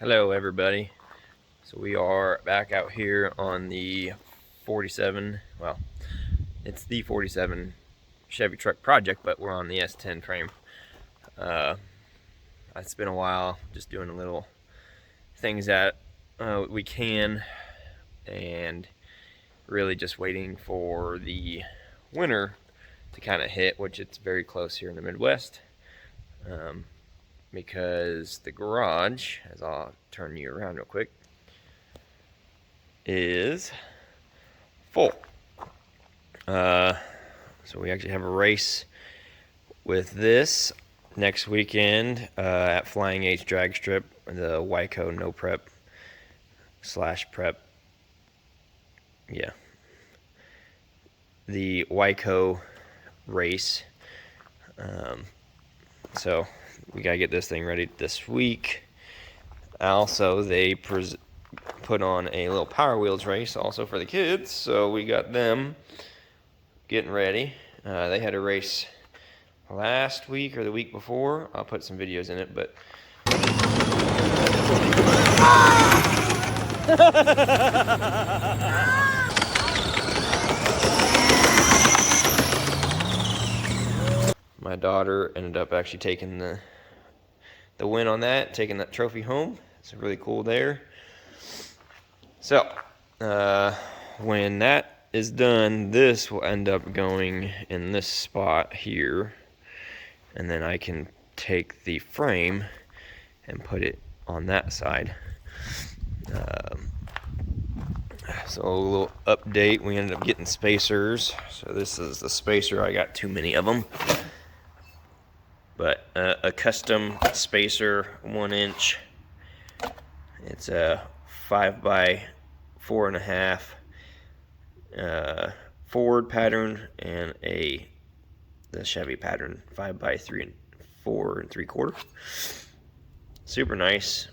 Hello everybody. So we are back out here on the 47, well, it's the 47 Chevy truck project, but we're on the S10 frame. Uh, it's been a while, just doing a little things that we can, and really just waiting for the winter to kind of hit, which it's very close here in the Midwest. Because the garage, as I'll turn you around real quick, is full. So we actually have a race with this next weekend at Flying H Drag Strip, the Wyco No Prep / Prep. Yeah. The Wyco race. So we got to get this thing ready this week. Also, they put on a little Power Wheels race also for the kids, so we got them getting ready. They had a race last week or the week before. I'll put some videos in it, but my daughter ended up actually taking the win on that, taking that trophy home. It's really cool there. So when that is done, this will end up going in this spot here, and then I can take the frame and put it on that side. So a little update, we ended up getting spacers. So this is the spacer, I got too many of them. But a custom spacer, 1 inch. It's a 5 by 4.5 Ford pattern and the Chevy pattern, 5 by 4 3/4. Super nice.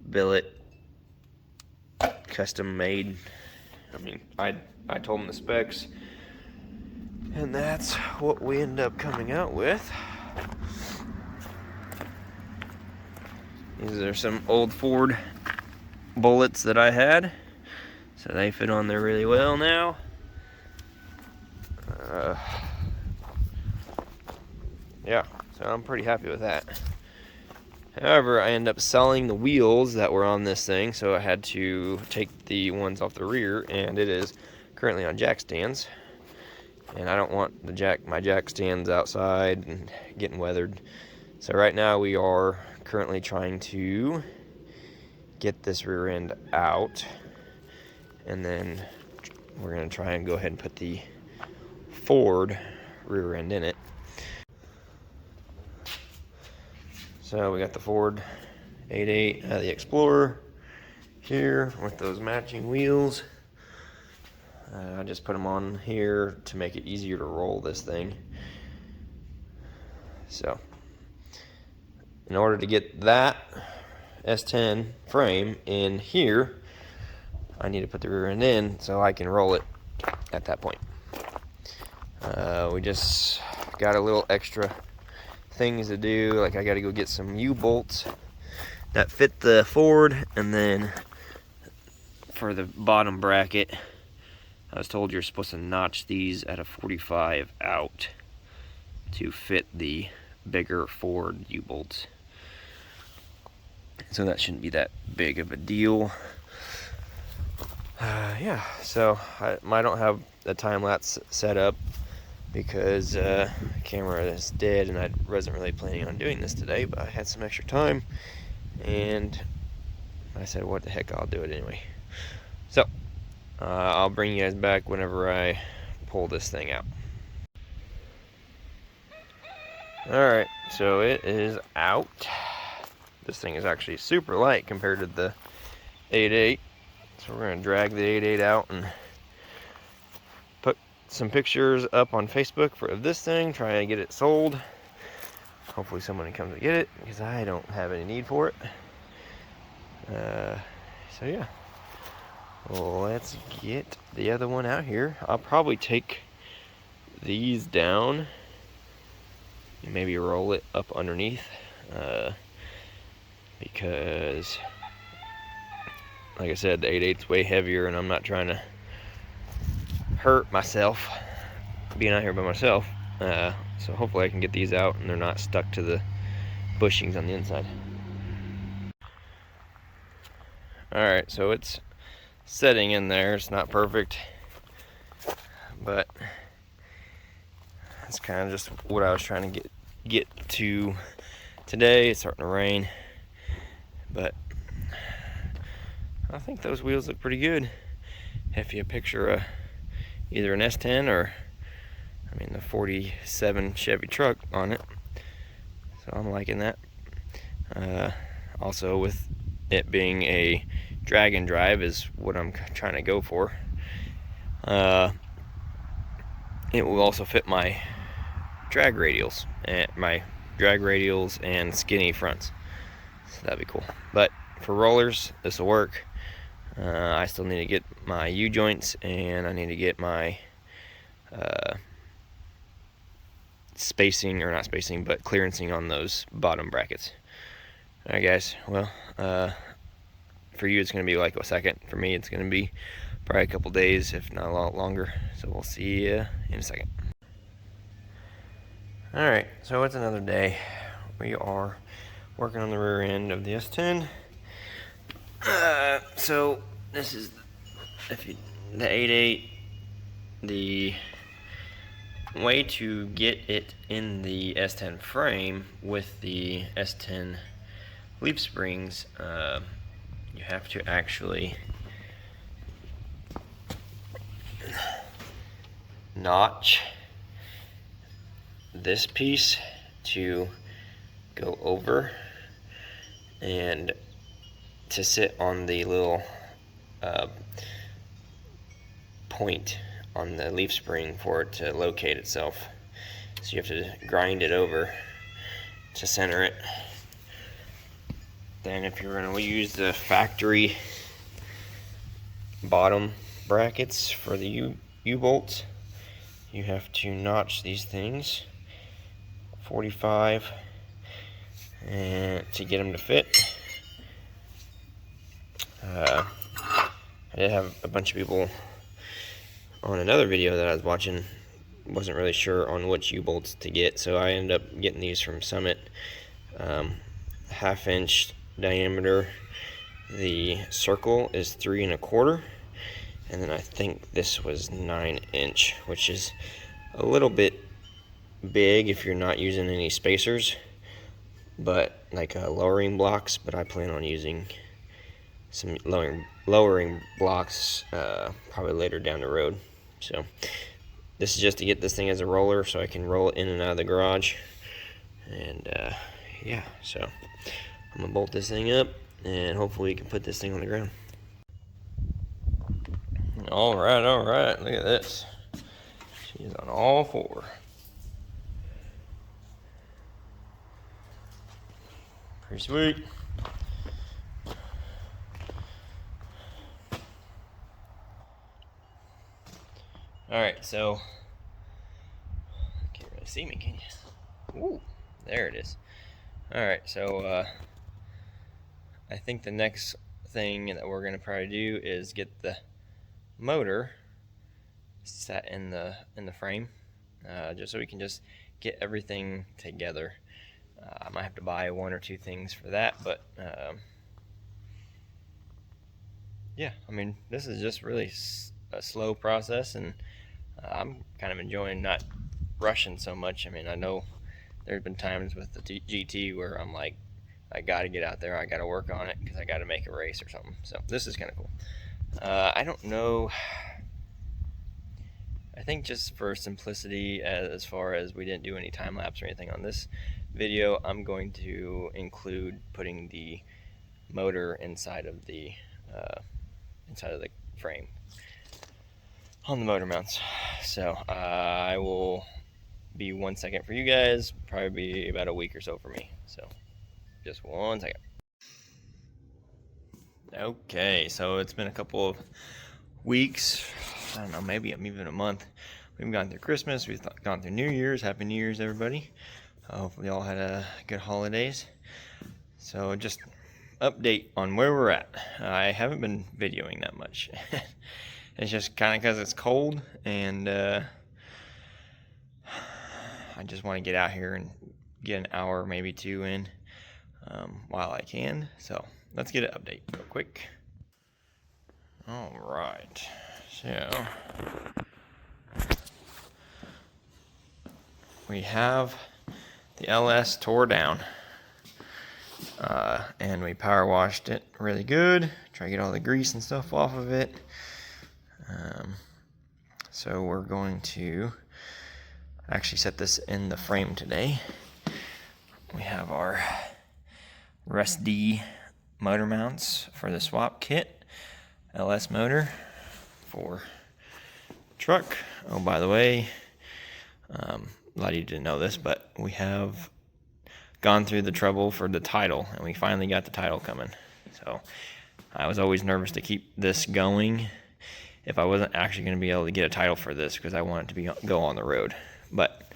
Billet, custom made. I mean, I told them the specs, and that's what we end up coming out with. These are some old Ford bullets that I had, so they fit on there really well now. Yeah, so I'm pretty happy with that. However, I ended up selling the wheels that were on this thing, so I had to take the ones off the rear, and it is currently on jack stands. And I don't want my jack stands outside and getting weathered. So right now we are currently trying to get this rear end out, and then we're going to try and go ahead and put the Ford rear end in it. So we got the Ford 88 out of the Explorer here with those matching wheels. I just put them on here to make it easier to roll this thing. So in order to get that S10 frame in here, I need to put the rear end in so I can roll it at that point. We just got a little extra things to do, like I got to go get some U-bolts that fit the Ford, and then for the bottom bracket, I was told you're supposed to notch these at a 45 out to fit the bigger Ford U-bolts. So that shouldn't be that big of a deal. Yeah, so I don't have a time-lapse set up because the camera is dead, and I wasn't really planning on doing this today, but I had some extra time, and I said, what the heck, I'll do it anyway. So I'll bring you guys back whenever I pull this thing out. Alright, so it is out. This thing is actually super light compared to the 88. So we're going to drag the 88 out and put some pictures up on Facebook for this thing, try and get it sold. Hopefully somebody comes to get it, because I don't have any need for it. So yeah, well, let's get the other one out here. I'll probably take these down and maybe roll it up underneath. because, like I said, the 8/8's way heavier, and I'm not trying to hurt myself being out here by myself. So hopefully I can get these out and they're not stuck to the bushings on the inside. Alright, so it's setting in there. It's not perfect, but it's kind of just what I was trying to get to today. It's starting to rain, but I think those wheels look pretty good. If you picture either an S10 or, I mean, the 47 Chevy truck on it. So I'm liking that. Also, with it being a drag and drive is what I'm trying to go for. It will also fit my drag radials and skinny fronts. So that'd be cool. But for rollers, this will work. I still need to get my U-joints, and I need to get my spacing, or not spacing, but clearancing on those bottom brackets. Alright guys, well, for you it's going to be like a second. For me it's going to be probably a couple days, if not a lot longer. So we'll see you in a second. Alright, so it's another day. We are working on the rear end of the S10. So this is the 8/8. The way to get it in the S10 frame with the S10 leaf springs, you have to actually notch this piece to go over and to sit on the little point on the leaf spring for it to locate itself. So you have to grind it over to center it. Then if you're going to use the factory bottom brackets for the U-bolts, you have to notch these things 45 and to get them to fit. I did have a bunch of people on another video that I was watching, wasn't really sure on which U-bolts to get, so I ended up getting these from Summit. 1/2-inch diameter. The circle is 3 1/4, and then I think this was 9-inch, which is a little bit big if you're not using any spacers, but like lowering blocks. But I plan on using some lowering blocks probably later down the road. So this is just to get this thing as a roller so I can roll it in and out of the garage. And yeah, so I'm gonna bolt this thing up and hopefully we can put this thing on the ground. All right, look at this. She's on all four. Pretty sweet. Alright, so can't really see me, can you? Ooh, there it is. Alright, so I think the next thing that we're gonna probably do is get the motor set in the frame, just so we can just get everything together. I might have to buy 1 or 2 things for that, but yeah, I mean, this is just really a slow process, and I'm kind of enjoying not rushing so much. I mean, I know there's been times with the GT where I'm like, I gotta get out there, I gotta work on it because I gotta make a race or something. So this is kind of cool. I don't know, I think just for simplicity, as far as we didn't do any time lapse or anything on this video, I'm going to include putting the motor inside of the frame on the motor mounts. So I will be 1 second for you guys, probably be about a week or so for me. So just 1 second. Okay, so it's been a couple of weeks, I don't know, maybe even a month. We've gone through Christmas, we've gone through New Year's. Happy New Year's, everybody. Hopefully y'all had good holidays. So just update on where we're at. I haven't been videoing that much. It's just kind of because it's cold, and I just want to get out here and get an hour, maybe two in while I can. So let's get an update real quick. All right, so we have the LS tore down, and we power washed it really good. Try to get all the grease and stuff off of it. So we're going to actually set this in the frame today. We have our REST-D motor mounts for the swap kit, LS motor for truck. Oh, by the way, a lot of you didn't know this, but we have gone through the trouble for the title, and we finally got the title coming. So I was always nervous to keep this going if I wasn't actually going to be able to get a title for this, because I want it to go on the road. But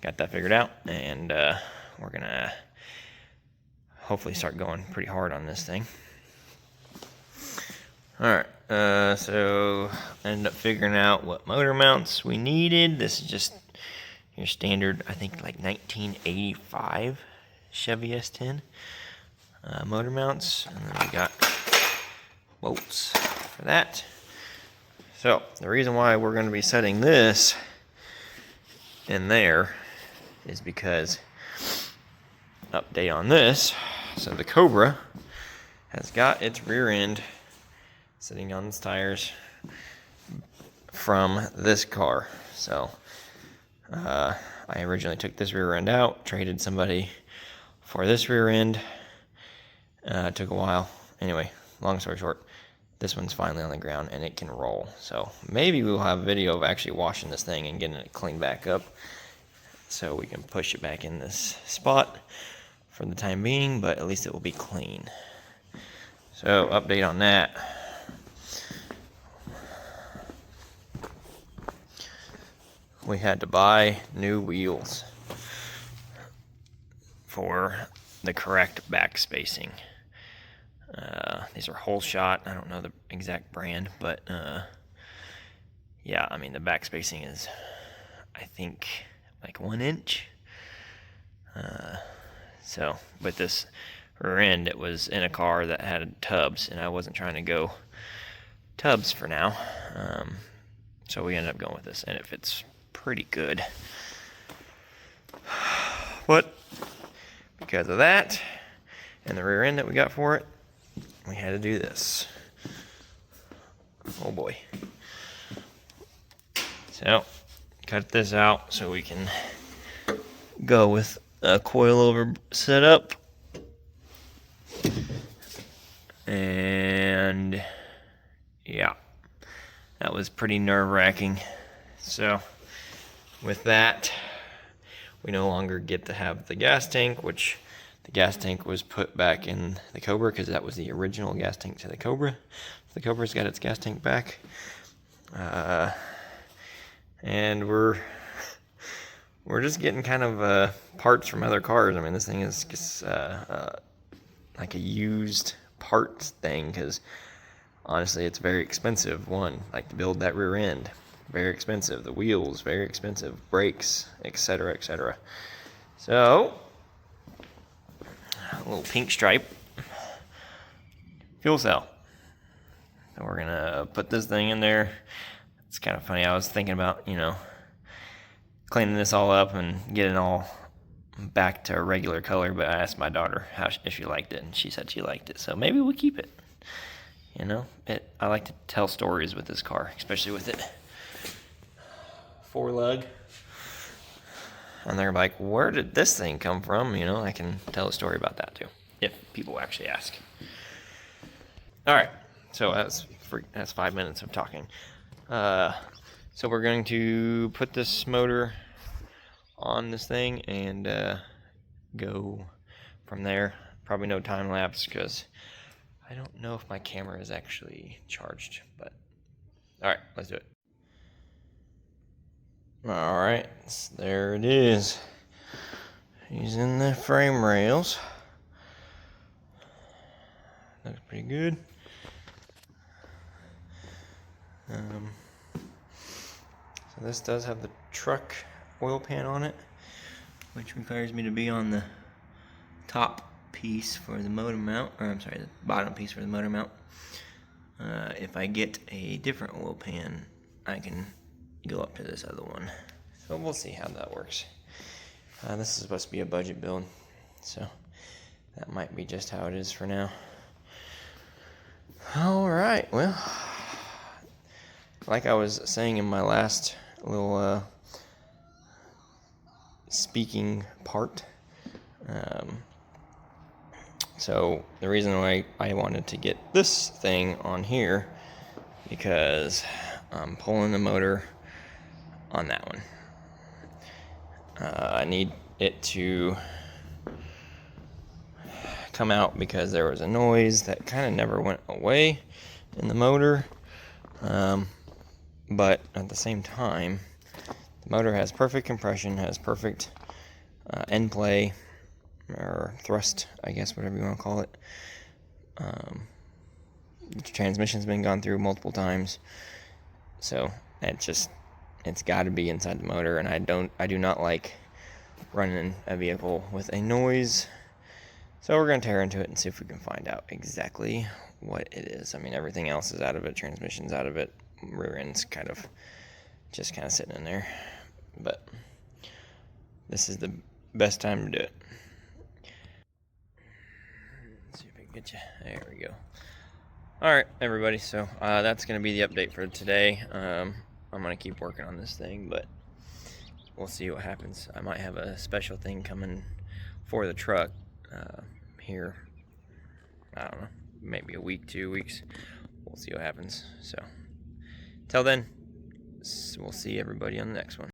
got that figured out, and we're going to hopefully start going pretty hard on this thing. Alright, so I ended up figuring out what motor mounts we needed. This is just your standard, I think, like 1985 Chevy S10 motor mounts. And then we got bolts for that. So the reason why we're going to be setting this in there is because, update on this, so the Cobra has got its rear end sitting on its tires from this car. So I originally took this rear end out, traded somebody for this rear end. Took a while. Anyway, long story short, this one's finally on the ground and it can roll. So maybe we'll have a video of actually washing this thing and getting it cleaned back up, so we can push it back in this spot for the time being, but at least it will be clean. So update on that. We had to buy new wheels for the correct back spacing. These are whole shot. I don't know the exact brand, but yeah, I mean, the back spacing is, I think, like 1 inch. So with this rear end, it was in a car that had tubs, and I wasn't trying to go tubs for now. So we ended up going with this, and it fits pretty good. But because of that and the rear end that we got for it, we had to do this. Oh boy. So cut this out so we can go with a coilover setup. And yeah, that was pretty nerve-wracking. So with that, we no longer get to have the gas tank, which the gas tank was put back in the Cobra because that was the original gas tank to the Cobra. The Cobra's got its gas tank back. And we're just getting kind of parts from other cars. I mean, this thing is just, like a used parts thing, because honestly, it's very expensive. One, like to build that rear end, very expensive. The wheels, very expensive. Brakes, etc., etc. So a little pink stripe fuel cell. So we're gonna put this thing in there. It's kind of funny. I was thinking about, cleaning this all up and getting all back to a regular color, but I asked my daughter if she liked it, and she said she liked it. So maybe we'll keep it. I like to tell stories with this car, especially with it 4-lug. And they're like, where did this thing come from? I can tell a story about that too, if people actually ask. All right, so that's 5 minutes of talking. So we're going to put this motor on this thing and go from there. Probably no time lapse because I don't know if my camera is actually charged, but all right, let's do it. All right, there it is. He's in the frame rails. Looks pretty good. So this does have the truck oil pan on it, which requires me to be on the top piece for the motor mount, or I'm sorry, the bottom piece for the motor mount. If I get a different oil pan, I can go up to this other one. So we'll see how that works. This is supposed to be a budget build, so that might be just how it is for now. Alright, well, like I was saying in my last little speaking part, so the reason why I wanted to get this thing on here, because I'm pulling the motor on that one. I need it to come out because there was a noise that kind of never went away in the motor, but at the same time, the motor has perfect compression, has perfect end play, or thrust, I guess, whatever you want to call it. The transmission's been gone through multiple times, so it's got to be inside the motor, and I do not like running a vehicle with a noise. So we're going to tear into it and see if we can find out exactly what it is. I mean, everything else is out of it, transmission's out of it, rear end's kind of sitting in there, but this is the best time to do it. Let's see if I can get you. There we go. Alright, everybody, so that's going to be the update for today. I'm going to keep working on this thing, but we'll see what happens. I might have a special thing coming for the truck here. I don't know, maybe a week, 2 weeks. We'll see what happens. So, till then, we'll see everybody on the next one.